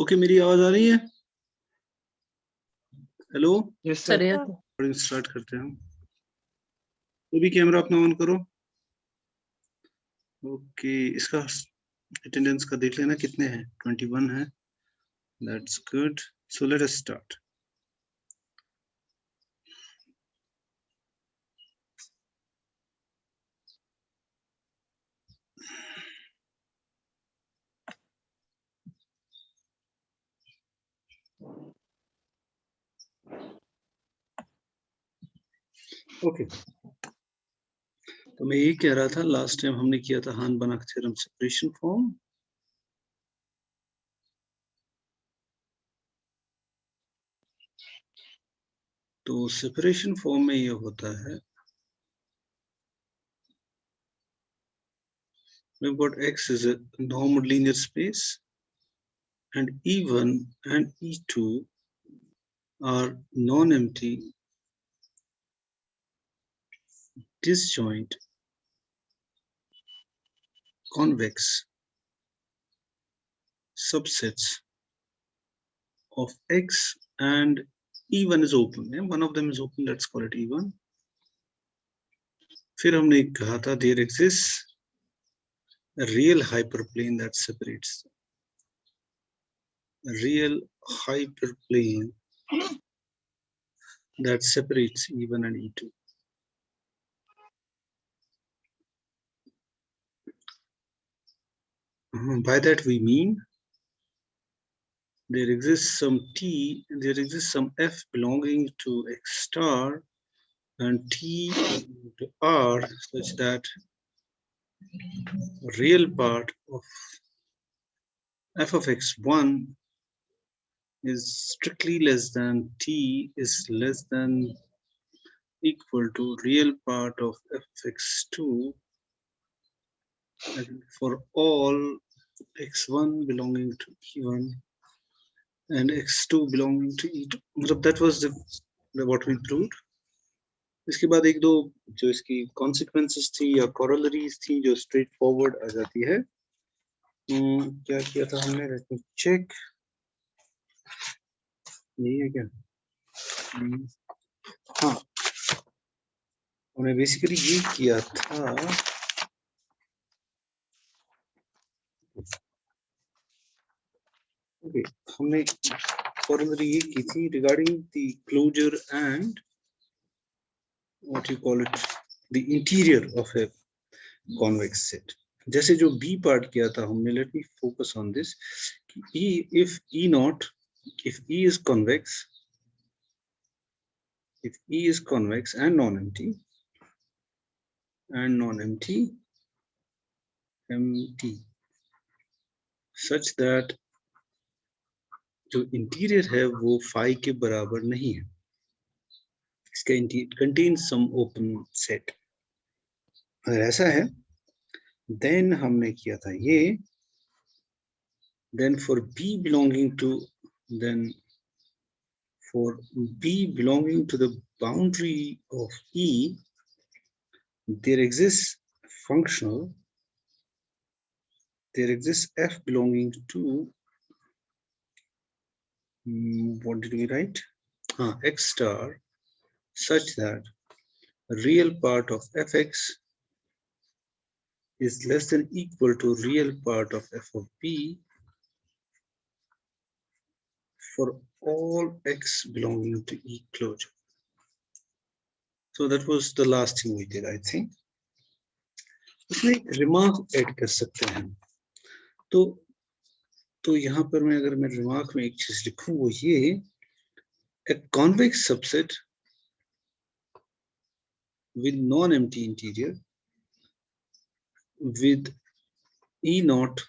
Okay, मेरी आवाज आ रही है? Hello, yes sir. स्टार्ट करते हैं। तो भी कैमरा अपना ऑन करो। ओके, इसका अटेंडेंस का देख लेना कितने हैं। 21 है। That's good. So let us start. Okay, तो मैं ये कह रहा था, लास्ट टाइम हमने किया था हान-बनाक थ्योरम सेपरेशन फॉर्म। तो सेपरेशन फॉर्म में ये होता है, we've got X is a normed linear space and E1 and E2 are non-empty disjoint convex subsets of X, and E1 is open. One of them is open, let's call it E1. फिर हमने कहा था there exists a real hyperplane that separates E1 and E2. By that we mean there exists some F belonging to X star and T to R such that real part of F of X1 is strictly less than T is less than equal to real part of F of X2 for all X1 belonging to E1 and X2 belonging to E2. मतलब that was the what we proved. इसके बाद एक दो जो इसकी consequences थी या corollaries थी जो straight forward आ जाती है। क्या किया था हमने? Let me check. यही है क्या? हाँ, हमने बेसिकली ये किया था। ओके, हमने corollary ये की थी regarding the closure and what you call it, the interior of a convex set. जैसे जो B part किया था हमने, let me focus on this. If E naught, if E is convex, if E is convex and non-empty, empty, such that जो interior है वो phi के बराबर नहीं है, इसका contains some open set. अगर ऐसा है, then हमने किया था ये, then for B belonging to the boundary of E, there exists F belonging to, what did we write? X star, such that real part of Fx is less than equal to real part of F of B for all X belonging to E closure. So that was the last thing we did, I think. उसमें एक remark add कर सकते हैं। तो यहाँ पर मैं अगर मैं रिमार्क में एक चीज लिखूं वो ये, a convex subset with non-empty interior with E naught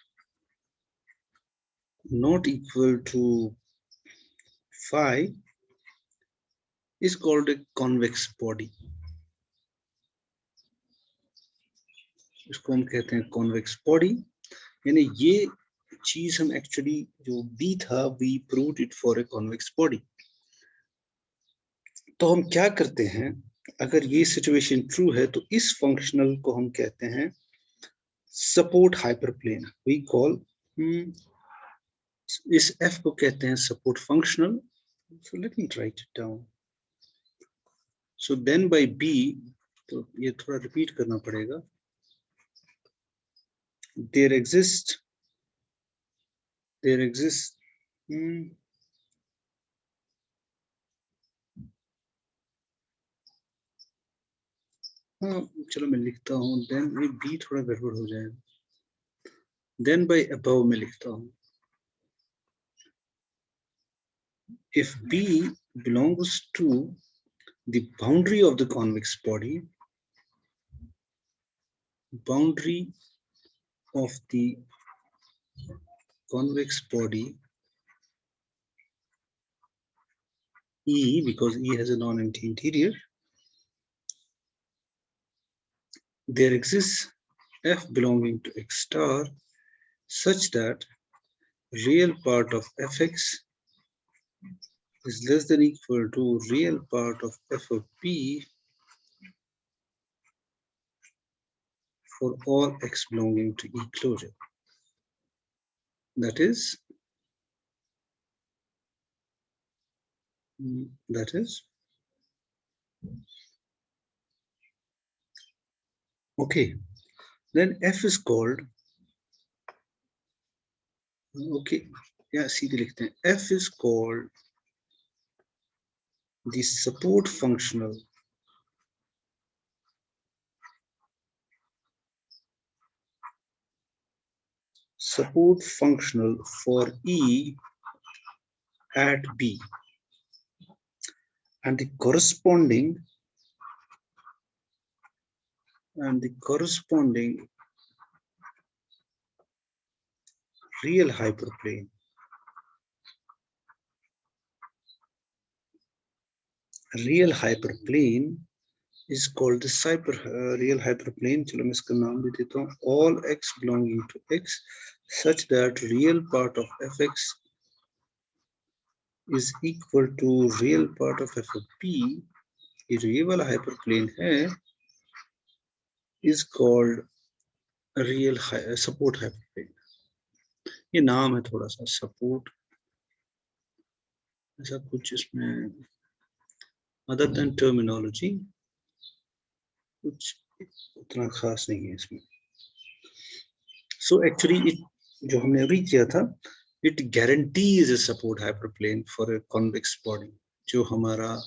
not equal to phi is called a convex body. इसको हम कहते हैं convex body, यानी ये चीज हम एक्चुअली जो B था we proved it for a convex body. तो हम क्या करते हैं, अगर ये सिचुएशन ट्रू है तो इस फंक्शनल को हम कहते हैं सपोर्ट हाइपरप्लेन. We call इस F को कहते हैं support functional. So let me write it down. So then by B, तो ये थोड़ा repeat करना पड़ेगा. There exists हाँ चलो मैं लिखता हूँ. Then ये B थोड़ा गड़बड़ हो जाएगा. Then by above मैं लिखता हूँ. If B belongs to the boundary of the convex body, boundary of the convex body E, because E has a non-empty interior, there exists F belonging to X star such that real part of Fx is less than equal to real part of F of P for all X belonging to E closure. That is okay. Then F is called, okay, yeah, सीधे लिखते हैं. F is called the support functional for E at B, and the corresponding real hyperplane is called the real hyperplane. चलो मैं इसका नाम भी देता हूँ. All X belonging to X such that real part of Fx is equal to real part of F of P. ये जो ये वाला hyperplane है is called real support hyperplane. ये नाम है थोड़ा सा support, ऐसा कुछ इसमें other than terminology कुछ उतना खास नहीं है इसमें. So actually जो हमने अभी किया था, it guarantees a support hyperplane for a convex body. जो हमारा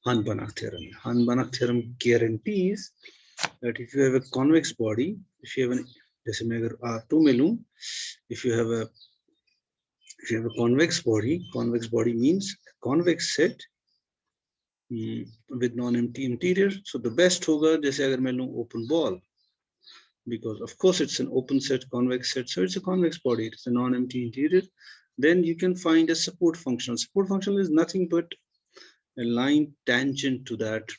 Hahn-Banach theorem है. Hahn-Banach theorem guarantees that if you have a convex body, if you have an, जैसे मैं अगर R2 में लूं, if you have a convex body means a convex set with non-empty interior. So the best होगा जैसे अगर मैं लूं open ball, because of course it's an open set, convex set, so it's a convex body, it's a non-empty interior. Then you can find a support functional. Support functional is nothing but a line tangent to that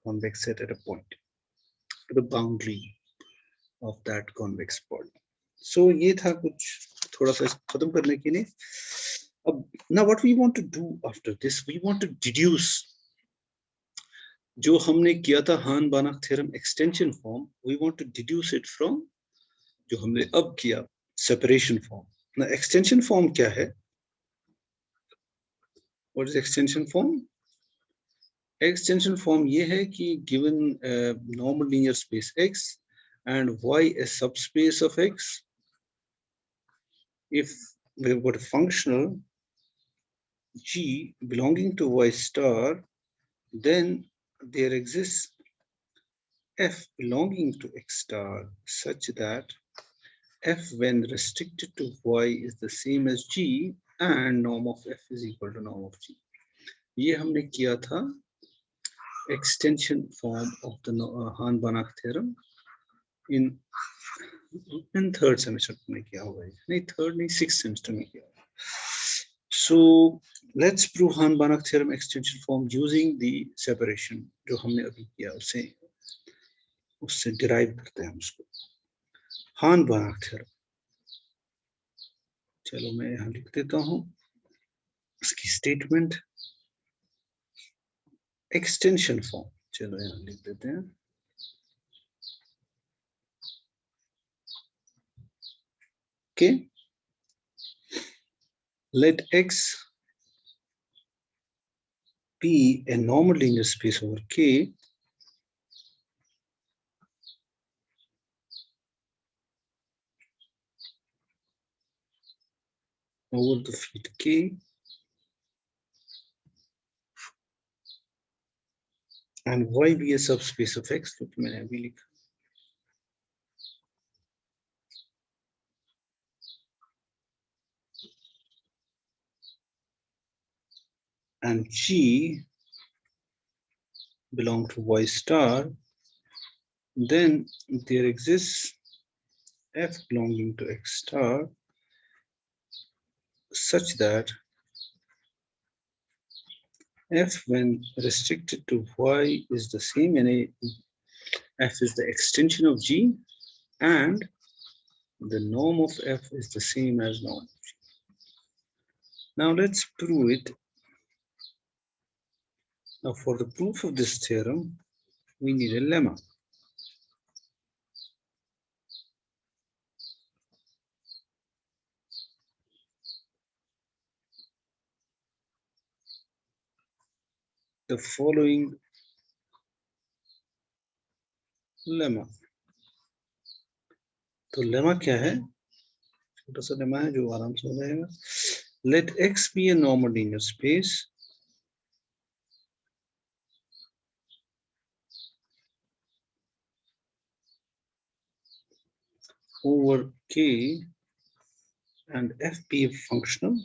convex set at a point, to the boundary of that convex body. So ये था कुछ थोड़ा सा खत्म करने के लिए. अब now what we want to do after this, we want to deduce जो हमने किया था Hahn-Banach theorem extension form, we want to deduce it from जो हमने अब किया separation form. Now extension form क्या है? What is extension form? Extension form ये है कि given a normal linear space X and Y a subspace of X, if we've got a functional G belonging to Y star, then there exists F belonging to X star such that F when restricted to Y is the same as G and norm of F is equal to norm of G. ये हमने किया था extension form of the Hahn-Banach theorem in third semester में किया होगा. नहीं third नहीं sixth semester में किया. So let's prove Hahn-Banach theorem extension form using the separation जो हमने अभी किया उससे derive करते हैं हम उसको. Hahn-Banach theorem. चलो मैं यहाँ लिख देता हूँ इसकी statement. Extension form. चलो यहाँ लिख देते हैं. Okay. let X be a normal linear space over K over the field K, and Y be a subspace of X, तो मैंने अभी लिखा, and G belong to Y star, then there exists F belonging to X star such that F when restricted to Y is the same, and F is the extension of G, and the norm of F is the same as norm. Now let's prove it. Now for the proof of this theorem, we need a lemma. The following lemma. तो lemma क्या है? छोटा सा lemma है जो आराम से हो जाएगा. Let X be a normal linear space over K and F be a functional,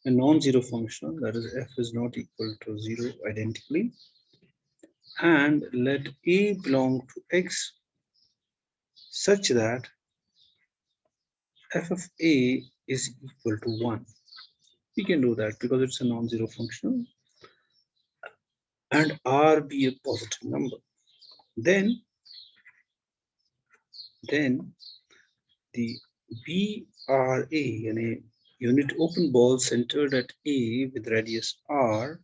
a non-zero functional, that is F is not equal to 0 identically, and let A belong to X such that F of A is equal to 1. We can do that because it's a non-zero functional, and R be a positive number. Then the BRA, yani unit open ball centered at A with radius R,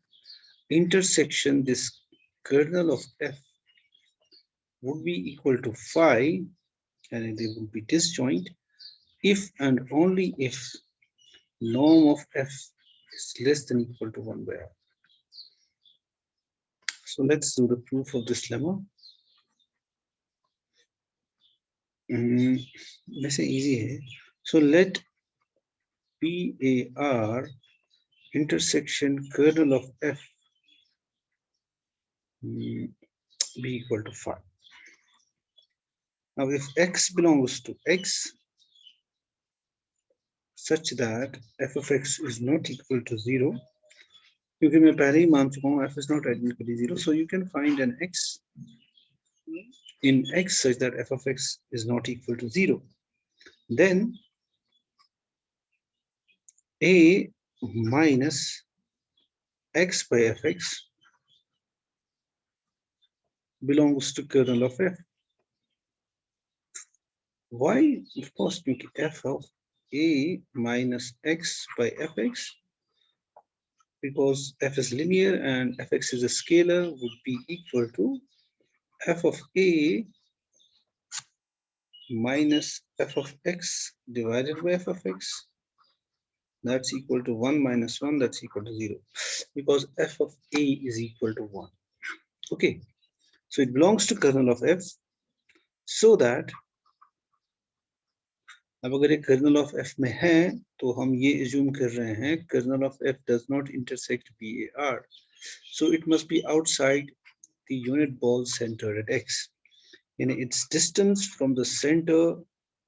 intersection this kernel of F would be equal to phi, and they would be disjoint if and only if norm of F is less than equal to 1 by R. So let's do the proof of this lemma. वैसे easy है. So let PAR intersection kernel of F be equal to phi. Now if X belongs to X such that F of X is not equal to 0, क्योंकि मैं पहले ही मान चुका हूँ F is not identically 0, so you can find an X in X such that F of X is not equal to 0. Then A minus X by Fx belongs to kernel of F. Why? Of course, because F of A minus X by Fx, because F is linear and Fx is a scalar, would be equal to F of A minus F of X divided by F of X. That's equal to 1 minus 1, that's equal to 0, because F of A is equal to 1. Okay, so it belongs to kernel of F, so that अब अगर ये kernel of F में है तो हम ये assume कर रहे हैं kernel of F does not intersect BAR, so it must be outside the unit ball centered at X. And its distance from the center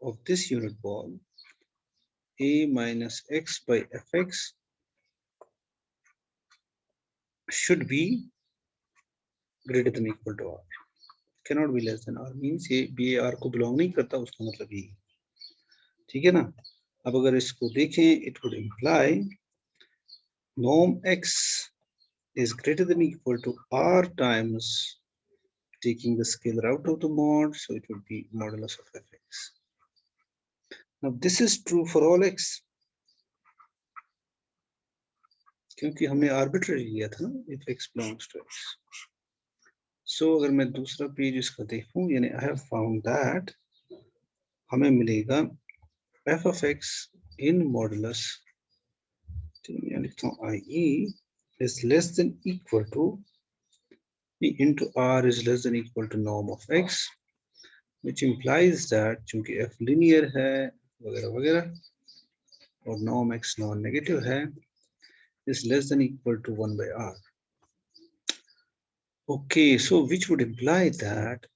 of this unit ball, A minus X by Fx, should be greater than equal to R. Cannot be less than R. Means ये BAR को belong नहीं करता, उसका मतलब ये. ठीक है ना? अब अगर इसको देखें, it would imply norm X is greater than equal to R times taking the scalar out of the mod, so it would be modulus of Fx. Now this is true for all X, क्योंकि हमने arbitrary लिया था ना, if X belongs to X. So अगर मैं दूसरा page इसका देखूं, यानी I have found that हमें मिलेगा F of X in modulus IE is less than equal to E into R is less than equal to norm of X, which implies that चूंकि F linear है वगैरह वगैरह और norm X non-negative है is less than equal to 1 by R. Okay, so which would imply that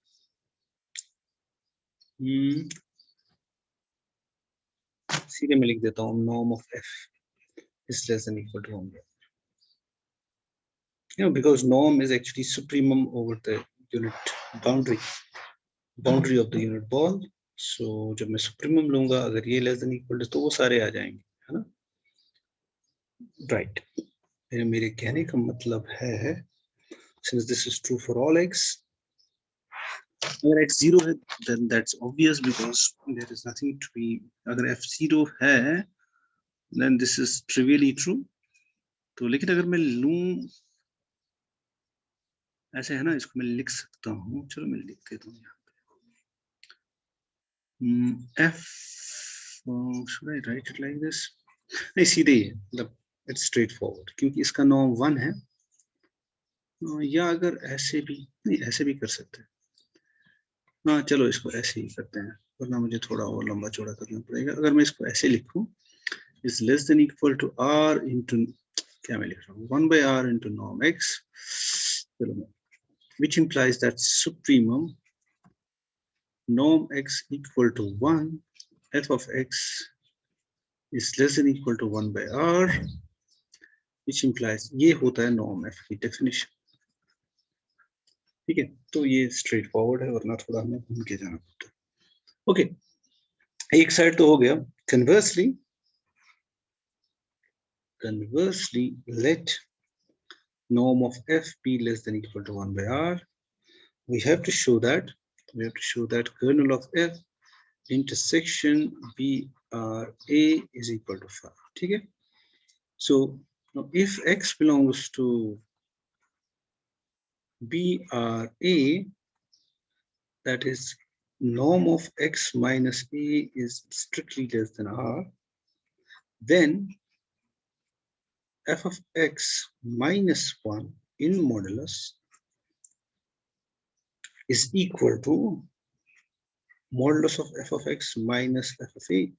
सीधे मैं लिख देता हूँ norm of F is less than equal to 1 by R. You know, because norm is actually supremum over the unit boundary of the unit ball. So जब मैं supremum लूंगा अगर ये less than equal to तो वो सारे आ जाएंगे, है ना? Right. मेरे कहने का मतलब है since this is true for all x, अगर x 0 है then that's obvious because there is nothing to be, अगर f 0 है then this is trivially true. तो लेकिन अगर मैं लूं ऐसे है ना, इसको मैं लिख सकता हूँ, चलो मैं लिख देता हूँ यहाँ पे f should I write it like this? नहीं सीधे ही है, मतलब it's straightforward क्योंकि इसका नॉर्म 1 है, या अगर ऐसे भी नहीं ऐसे भी कर सकते हैं, हाँ चलो इसको ऐसे ही करते हैं वरना मुझे थोड़ा और लंबा चौड़ा करना पड़ेगा. अगर मैं इसको ऐसे लिखूं is less than equal to r into क्या मैं लिख रहा हूँ 1 by r into norm x, which implies that supremum norm x equal to 1 f of x is less than equal to 1 by r, which implies ये होता है norm f की definition. ठीक है, तो ये स्ट्रेट फॉरवर्ड है वरना थोड़ा हमें घूम के जाना पड़ता है. ओके, एक साइड तो हो गया. Conversely, let norm of f be less than equal to 1 by r. We have to show that kernel of f intersection BRA is equal to 5. ठीक है? So now if x belongs to BRA, that is norm of x minus a is strictly less than r, then f of x minus 1 in modulus is equal to modulus of f of x minus f of a,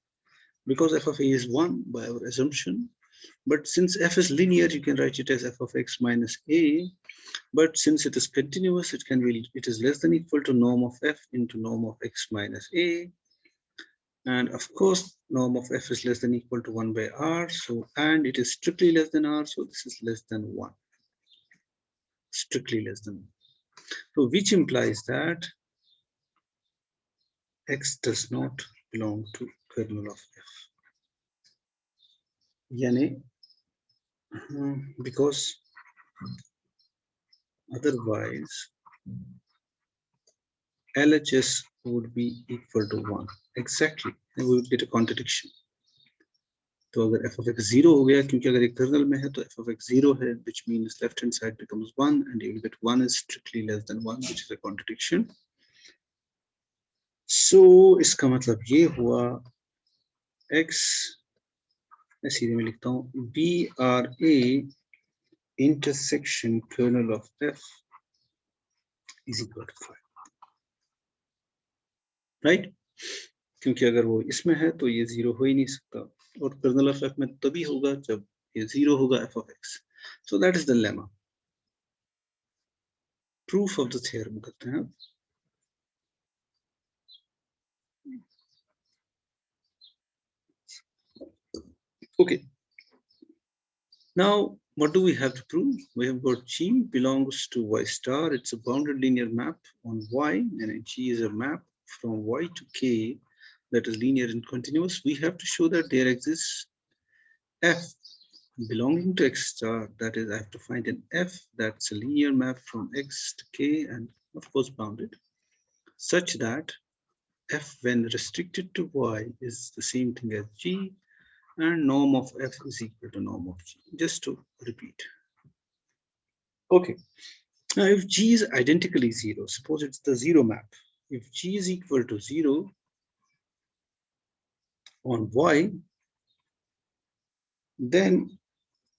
because f of a is 1 by our assumption, but since f is linear you can write it as f of x minus a, but since it is continuous it is less than equal to norm of f into norm of x minus a, and of course norm of f is less than equal to 1 by r, so and it is strictly less than r, so this is less than 1, strictly less than 1. So which implies that x does not belong to kernel of f. Yani, because otherwise LHS would be equal to 1. Exactly, and we would get a contradiction. तो अगर f of x 0 हो गया क्योंकि अगर एक colonel में है तो f of x 0 है, which means left hand side becomes 1 and you will get 1 is strictly less than 1, which is a contradiction. So इसका मतलब ये हुआ x, मैं सीधे में लिखता हूँ BRA intersection kernel of f is equal to 5, right? क्योंकि अगर वो इसमें है तो ये 0 हो ही नहीं सकता, और कर्नल ऑफ f में तभी होगा जब ये 0 होगा f of x. So that is the lemma. Proof of the theorem करते हैं. Okay. Now what do we have to prove? We have got G belongs to y star. It's a bounded linear map on y, and G is a map from y to k that is linear and continuous. We have to show that there exists f belonging to x star, that is I have to find an f that's a linear map from x to k and of course bounded, such that f when restricted to y is the same thing as g and norm of f is equal to norm of g. Just to repeat. Okay, now if g is identically 0, suppose it's the 0 map, if g is equal to 0 on y, then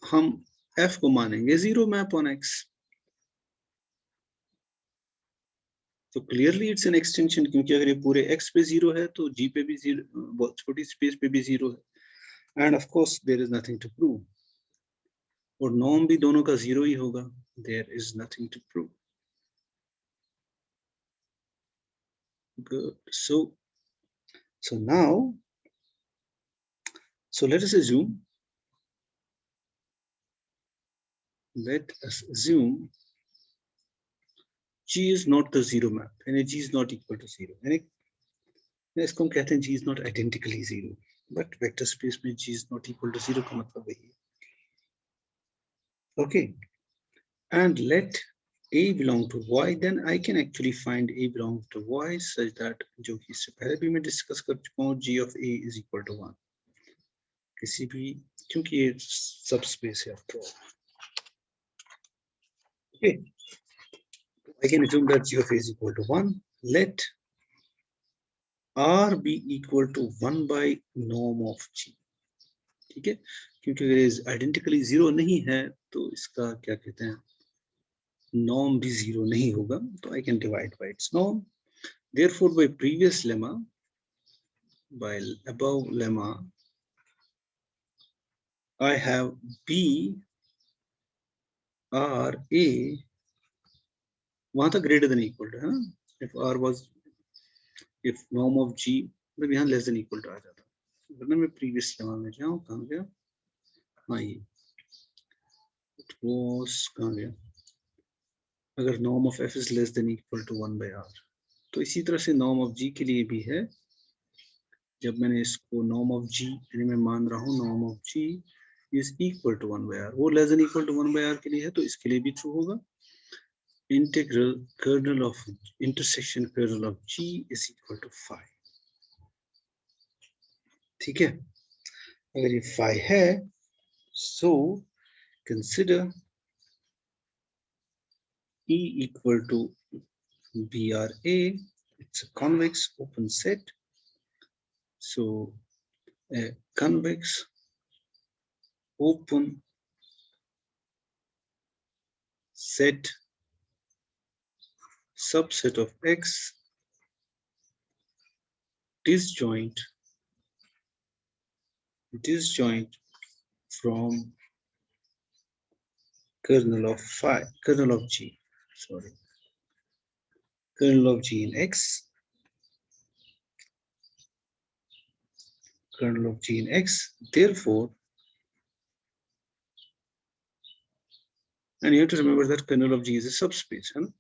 हम f को मानेंगे 0 map on x. तो clearly it's an extension, क्योंकि अगर ये पूरे x पे 0 है तो g पे भी 0, बहुत छोटी स्पेस पे भी 0 है. And of course there is nothing to prove, और नॉर्म भी दोनों का 0 ही होगा. There is nothing to prove. Good. So now, so let us assume G is not the zero map, and G is not equal to 0. And इसको हम कहते हैं G is not identically 0. But vector space में G is not equal to 0 का मतलब वही है. Okay. And let A belong to Y, then I can actually find A belongs to Y such that, जो कि इससे पहले भी मैं डिस्कस कर चुका हूँ, G of A is equal to 1. किसी भी, क्योंकि ये सबस्पेस है after all. Okay. I can assume that G of A is equal to 1. Let R be equal to 1 by norm of G. ठीक है, क्योंकि अगर आइडेंटिकली 0 नहीं है तो इसका क्या कहते हैं, norm भी 0 नहीं होगा. तो I can divide by its norm. Therefore, by previous lemma, by above lemma, I have B R A वहां तक greater than equal to, if R was, if norm of G, मतलब यहाँ less than equal to आ जाता. वरना मैं previous lemma में जाऊँ, कहाँ गया, हाँ ये it was, कहाँ गया, अगर norm of f is less than equal to 1 by r, तो इसी तरह से norm of g के लिए भी है. जब मैंने इसको norm of g, यानी मैं मान रहा हूँ norm of g is equal to 1 by r, वो less than equal to 1 by r के लिए है, तो इसके लिए भी true होगा. Integral kernel of intersection kernel of g is equal to phi. ठीक है, अगर ये phi है, so consider E equal to BRA, it's a convex open set. So a convex open set subset of X disjoint from kernel of phi, kernel of G, sorry, kernel of G in X, kernel of G in X. Therefore, and you have to remember that kernel of G is a subspace, है ना?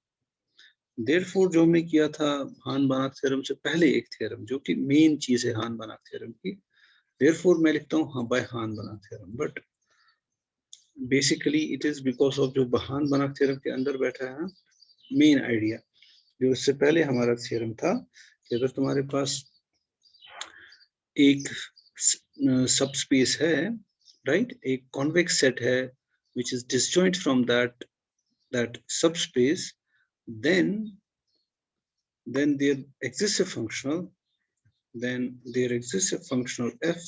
Therefore, जो हमने किया था हान-बानाक theorem से पहले एक theorem, जो कि मेन चीज है हान-बानाक थ्योरम की. Therefore, मैं लिखता हूँ हाँ by Hahn Banach theorem, but basically it is because of जो हान-बानाक थ्योरम के अंदर बैठा है मेन आइडिया, जो उससे पहले हमारा थ्योरम था कि अगर तुम्हारे पास एक सबस्पेस है, राइट, एक कॉन्वेक्स सेट है which is disjoint from that subspace, then there exists a functional f,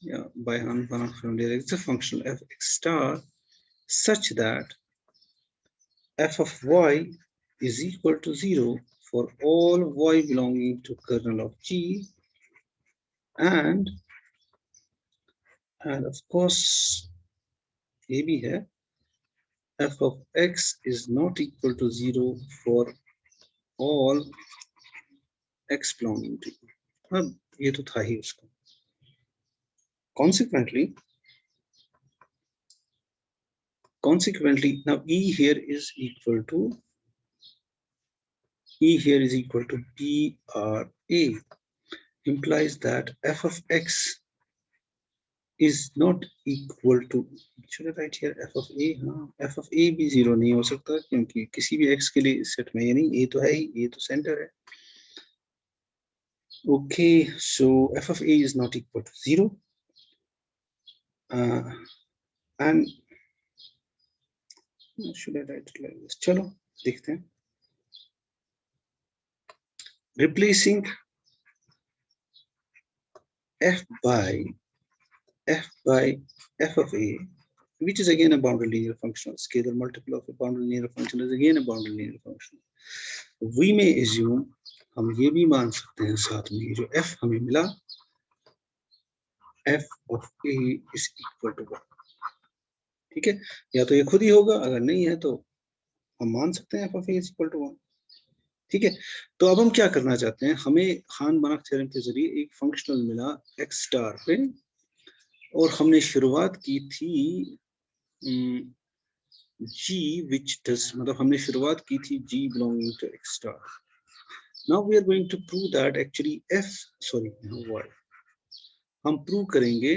yeah, by Han-Banach theorem, there exists a functional f x star such that f of y is equal to 0 for all y belonging to kernel of G, and of course ये भी है, f of x is not equal to 0 for all x belonging to E. अब ये तो था ही उसका. Consequently, now E here is equal to BRA, implies that f of x is not equal to, should I write here f of a? हाँ, f of a भी 0 नहीं हो सकता, क्योंकि किसी भी x के लिए इस सेट में ये नहीं, a तो है ही, ये तो सेंटर है. Okay, so f of a is not equal to 0, and should I write it like this? चलो देखते हैं. Replacing f by f by f of a, which is again a boundary linear function. Scalar multiple of a boundary linear function is again a boundary linear function. We may assume, हम ये भी मान सकते हैं साथ में जो f हमें मिला, f of a is equal to 1. ठीक है, या तो ये खुद ही होगा, अगर नहीं है तो हम मान सकते हैं f of a is equal to 1. ठीक है, तो अब हम क्या करना चाहते हैं, हमें हान-बानाक थ्योरम के जरिए एक फंक्शनल मिला x स्टार पे, और हमने शुरुआत की थी g which does, मतलब हमने शुरुआत की थी g belonging to x star. Now we are going to prove that actually f, sorry, y, हम प्रूव करेंगे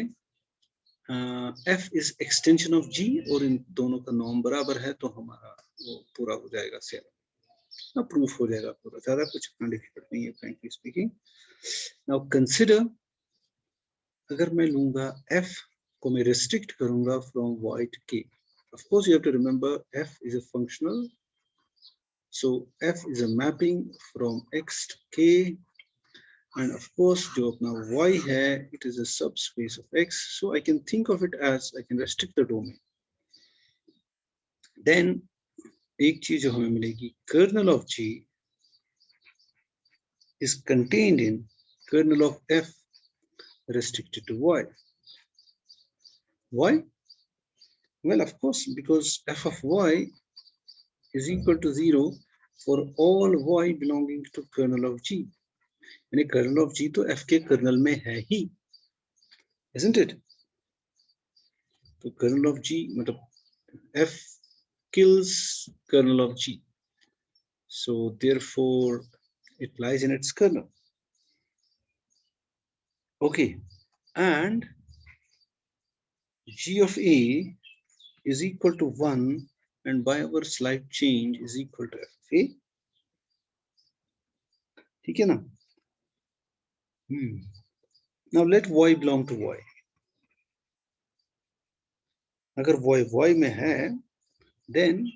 f is extension of g, और इन दोनों का नॉर्म बराबर है तो हमारा वो पूरा हो जाएगा, सेल प्रूफ हो जाएगा पूरा, ज्यादा कुछ इतना डिफिकल्ट नहीं है फ्रैंकली स्पीकिंग. नाउ कंसिडर, अगर मैं लूंगा f को मैं रेस्ट्रिक्ट करूंगा from y to k. Of course you have to remember f is a functional, so f is a mapping from x to k, and of course जो अपना y है, it is a subspace of x, so I can think of it as I can restrict the domain. Then एक चीज जो हमें मिलेगी, kernel of g is contained in kernel of f restricted to y. Why? Well, of course, because f of y is equal to 0 for all y belonging to kernel of g. यानी kernel of g तो f के kernel में है ही, isn't it? तो kernel of g मतलब f kills kernel of g, so therefore it lies in its kernel. Okay, and g of a is equal to 1, and by our slight change is equal to f of a. ठीक है ना? Now let y belong to y. अगर y में है, then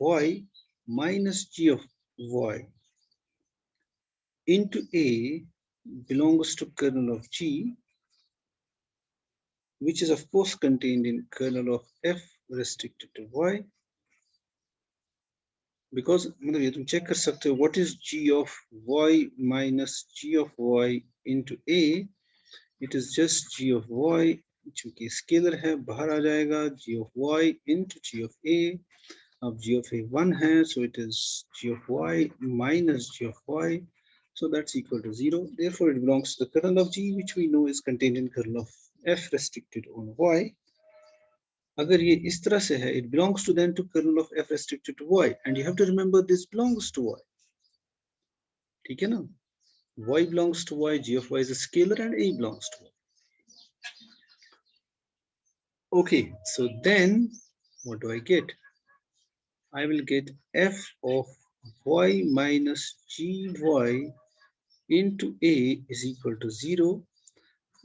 y minus g of y into a belongs to kernel of g, which is of course contained in kernel of f restricted to y. Because मतलब ये तुम check कर सकते हो, what is g of y minus g of y into a, it is just g of y, चूंकि scalar है बाहर आ जाएगा, g of y into g of a. अब g of a 1 है, so it is g of y minus g of y, so that's equal to 0. Therefore it belongs to the kernel of g, which we know is contained in kernel of f restricted on y. अगर ये इस तरह से है, it belongs to then to kernel of f restricted to y, and you have to remember this belongs to y. ठीक है ना? y belongs to y, g of y is a scalar, and a belongs to y. Okay, so then what do I get? I will get f of y minus gy into a is equal to 0,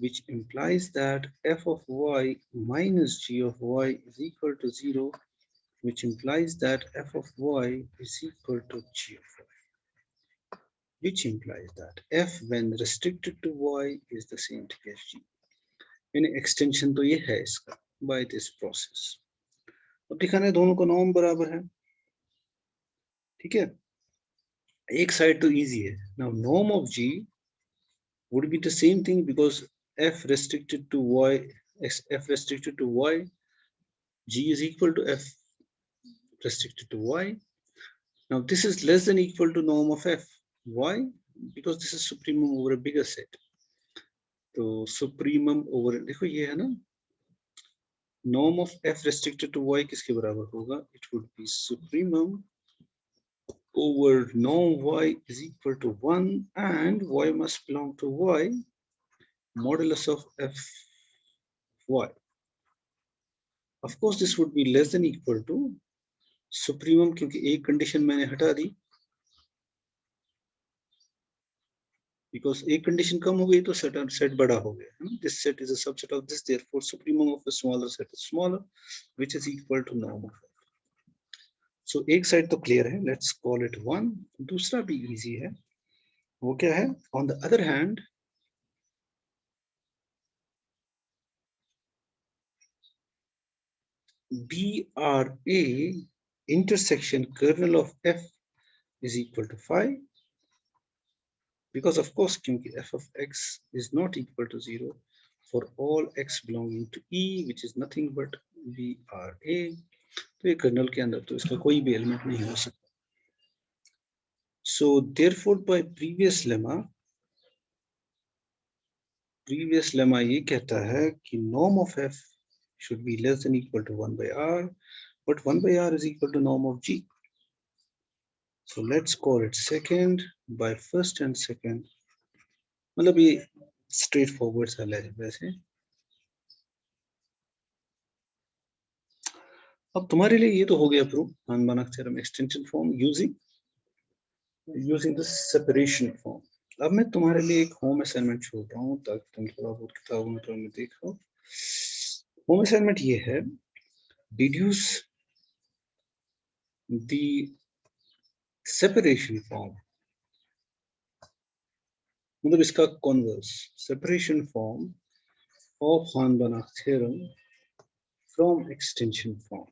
which implies that f of y minus g of y is equal to 0, which implies that f of y is equal to g of y, which implies that f when restricted to y is the same to as g. यानी extension तो ये है इसका by this process. अब दिखाना है दोनों का नॉर्म बराबर है, ठीक है? एक साइड तो इजी है. Now norm of g would be the same thing because f restricted to y, f restricted to y, g is equal to f restricted to y. Now this is less than equal to norm of f. Why? Because this is supremum over a bigger set. तो supremum over, देखो ये है ना, norm of f restricted to y किसके बराबर होगा? It would be supremum over norm y is equal to 1, and y must belong to y modulus of f y. Of course this would be less than equal to supremum, क्योंकि एक condition मैंने हटा दी, because एक condition कम हो गई तो set बड़ा हो गया. This set is a subset of this, therefore supremum of a smaller set is smaller, which is equal to norm of f. So एक साइड तो क्लियर है, let's call it 1. दूसरा भी इजी है, वो क्या है? On the other hand, BRA intersection kernel of f is equal to 5, because of course क्योंकि f of x is not equal to 0 for all x belonging to E, which is nothing but BRA, तो ये colonel के अंदर तो इसका कोई भी element नहीं हो सकता. So therefore by previous lemma ये कहता है कि norm of f should be less than equal to 1 by r, but 1 by r is equal to norm of g. So let's call it second by first and second. मतलब ये straight forward सा है वैसे. अब तुम्हारे लिए ये तो हो गया proof Hahn Banach theorem extension form using the separation form. अब मैं तुम्हारे लिए एक होम असाइनमेंट छोड़ रहा हूँ ताकि तुम थोड़ा बहुत किताबों में तुम देख लो. होम असाइनमेंट ये है, डिड्यूस द सेपरेशन फॉर्म, मतलब इसका converse, separation form of Hahn Banach theorem from extension form.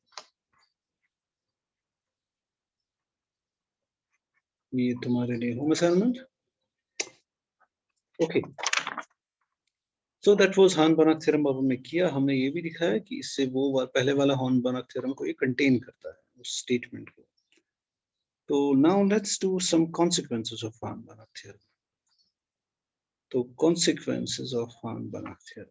ये तुम्हारे लिए home assignment. Okay, so that was Hahn Banach theorem. अब हमने किया, हमने ये भी दिखाया कि इससे वो पहले वाला हान-बानाक थ्योरम को ये कंटेन करता है, उस स्टेटमेंट को. तो now let's do some consequences of Hahn Banach theorem. तो कॉन्सिक्वेंसेस ऑफ हान-बानाक थ्योरम,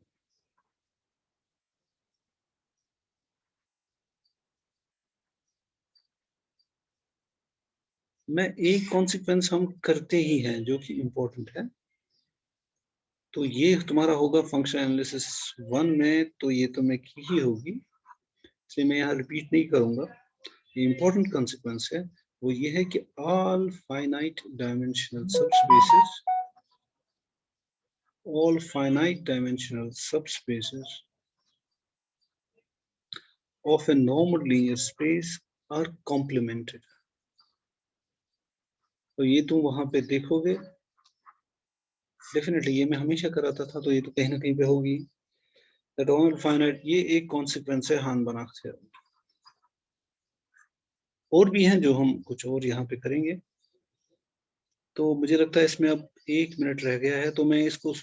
मैं एक कॉन्सिक्वेंस हम करते ही हैं जो कि इंपॉर्टेंट है. तो ये तुम्हारा होगा फंक्शन एनालिसिस 1 में, तो ये तो मैं की ही होगी, इसलिए मैं यहाँ रिपीट नहीं करूंगा. ये इंपॉर्टेंट कॉन्सिक्वेंस है, वो ये है कि all finite dimensional subspaces of a normal linear space are complemented. तो ये तुम वहां पे देखोगे डेफिनेटली, ये मैं हमेशा कराता था, तो ये तो कहीं ना कहीं पे होगी. That all finite, ये एक कॉन्सिक्वेंस है हान-बानाक थ्योरम. और भी हैं जो हम कुछ और यहाँ पे करेंगे. तो मुझे लगता है इसमें अब 1 मिनट रह गया है, तो मैं इसको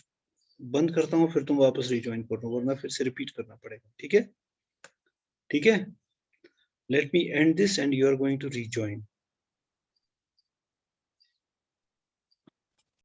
बंद करता हूँ, फिर तुम वापस रिज्वाइन कर लो, वरना फिर से रिपीट करना पड़ेगा. ठीक है, ठीक है. Let me end this and you are going to rejoin.